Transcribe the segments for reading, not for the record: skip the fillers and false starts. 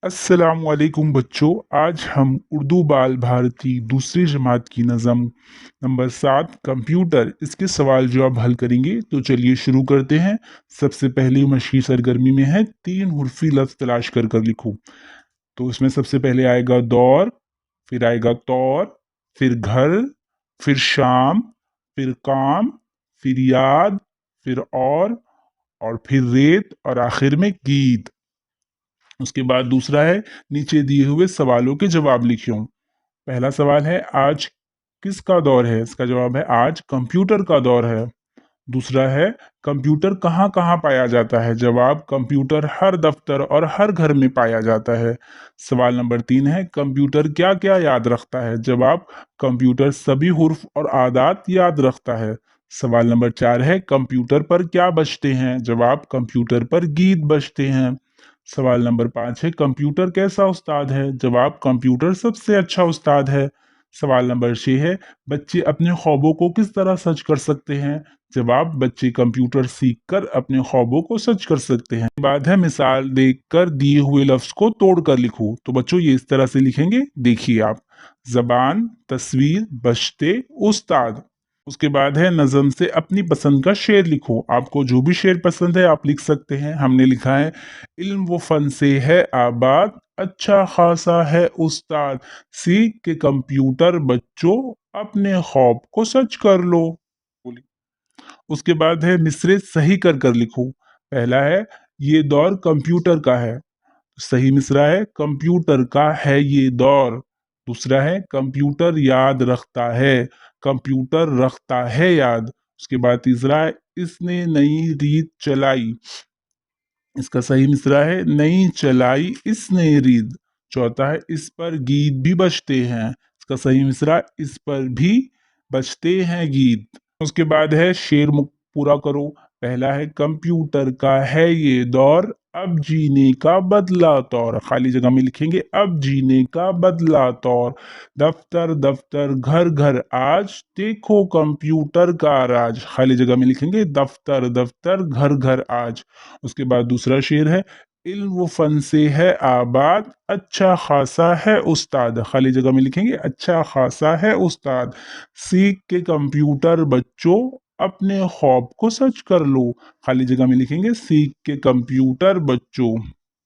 अस्सलामुअलैकुम बच्चों। आज हम उर्दू बाल भारती दूसरी जमात की नज़म नंबर 7 कंप्यूटर इसके सवाल जवाब हल करेंगे। तो चलिए शुरू करते हैं। सबसे पहले मशकी सरगर्मी में है 3 हुर्फी लफ्ज़ तलाश कर कर लिखो। तो इसमें सबसे पहले आएगा दौर, फिर आएगा तौर, फिर घर, फिर शाम, फिर काम, फिर याद, फिर और फिर रेत और आखिर में गीत। उसके बाद दूसरा है नीचे दिए हुए सवालों के जवाब लिखियो। पहला सवाल है आज किसका दौर है? इसका जवाब है आज कंप्यूटर का दौर है। दूसरा है कंप्यूटर कहाँ कहाँ पाया जाता है? जवाब कंप्यूटर हर दफ्तर और हर घर में पाया जाता है। सवाल नंबर 3 है कंप्यूटर क्या क्या याद रखता है? जवाब कंप्यूटर सभी हुर्फ और आदात याद रखता है। सवाल नंबर 4 है कंप्यूटर पर क्या बजते हैं? जवाब कंप्यूटर पर गीत बजते हैं। सवाल नंबर 5 है कंप्यूटर कैसा उस्ताद है? जवाब कंप्यूटर सबसे अच्छा उस्ताद है। सवाल नंबर 6 है बच्चे अपने ख्वाबों को किस तरह सच कर सकते हैं? जवाब बच्चे कंप्यूटर सीखकर अपने ख्वाबों को सच कर सकते हैं। बाद है मिसाल देखकर दिए हुए लफ्ज को तोड़कर लिखो। तो बच्चों ये इस तरह से लिखेंगे, देखिए आप। जबान, तस्वीर, बश्ते, उस्ताद। उसके बाद है नज़म से अपनी पसंद का शेर लिखो। आपको जो भी शेर पसंद है आप लिख सकते हैं। हमने लिखा है इल्म व फन से है आबाद, अच्छा खासा है उस्ताद, सीख के कंप्यूटर बच्चों अपने ख्वाब को सच कर लो। उसके बाद है मिसरे सही कर कर लिखो। पहला है ये दौर कंप्यूटर का है। सही मिसरा है कंप्यूटर का है ये दौर। दूसरा है कंप्यूटर याद रखता है, कंप्यूटर रखता है याद। उसके बाद तीसरा है इसने नई रीत चलाई। इसका सही मिसरा है नई चलाई इसने रीत। चौथा है इस पर गीत भी बजते हैं। इसका सही मिसरा इस पर भी बजते हैं गीत। उसके बाद है पूरा करो। पहला है कंप्यूटर का है ये दौर, अब जीने का बदला तौर। खाली जगह में लिखेंगे अब जीने का बदला तौर। दफ्तर दफ्तर घर घर आज देखो कंप्यूटर का राज। खाली जगह में लिखेंगे दफ्तर दफ्तर घर घर आज। उसके बाद दूसरा शेर है इल्म व फन से है आबाद, अच्छा खासा है उस्ताद। खाली जगह में लिखेंगे अच्छा खासा है उस्ताद, सीख के कंप्यूटर बच्चों अपने ख्वाब को सच कर लो। खाली जगह में लिखेंगे सीख के कंप्यूटर बच्चों।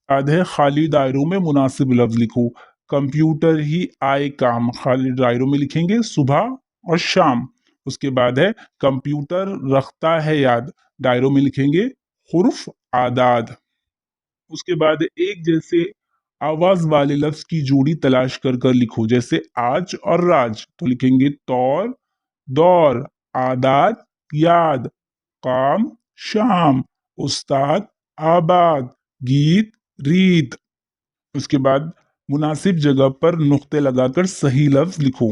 याद है खाली दायरों में मुनासिब लफ्ज लिखो। कंप्यूटर ही आए काम। खाली दायरों में लिखेंगे सुबह और शाम। उसके बाद है कंप्यूटर रखता है याद। दायरों में लिखेंगे हुर्फ आदाद। उसके बाद एक जैसे आवाज वाले लफ्ज की जोड़ी तलाश कर कर लिखो। जैसे आज और राज, तो लिखेंगे तौर, दौर, आदात, याद, काम, शाम, उस्ताद, आबाद, गीत, रीत। उसके बाद मुनासिब जगह पर नुक्ते लगाकर सही लफ्ज लिखो।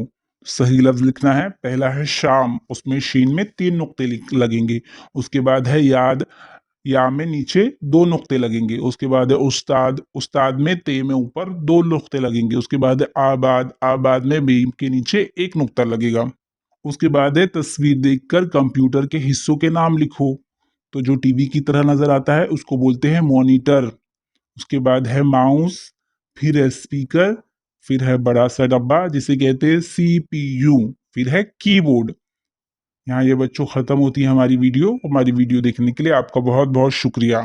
सही लफ्ज लिखना है। पहला है शाम, उसमें शीन में 3 नुक्ते लगेंगे। उसके बाद है याद, या में नीचे 2 नुक्ते लगेंगे। उसके बाद है उस्ताद, उस्ताद में ते में ऊपर 2 नुक्ते लगेंगे। उसके बाद है आबाद, आबाद में बीम के नीचे 1 नुक्ता लगेगा। उसके बाद है तस्वीर देखकर कंप्यूटर के हिस्सों के नाम लिखो। तो जो टीवी की तरह नजर आता है उसको बोलते हैं मॉनिटर। उसके बाद है माउस, फिर है स्पीकर, फिर है बड़ा सा डब्बा जिसे कहते हैं सीपीयू, फिर है कीबोर्ड। यहाँ ये बच्चों खत्म होती है हमारी वीडियो। हमारी वीडियो देखने के लिए आपका बहुत बहुत शुक्रिया।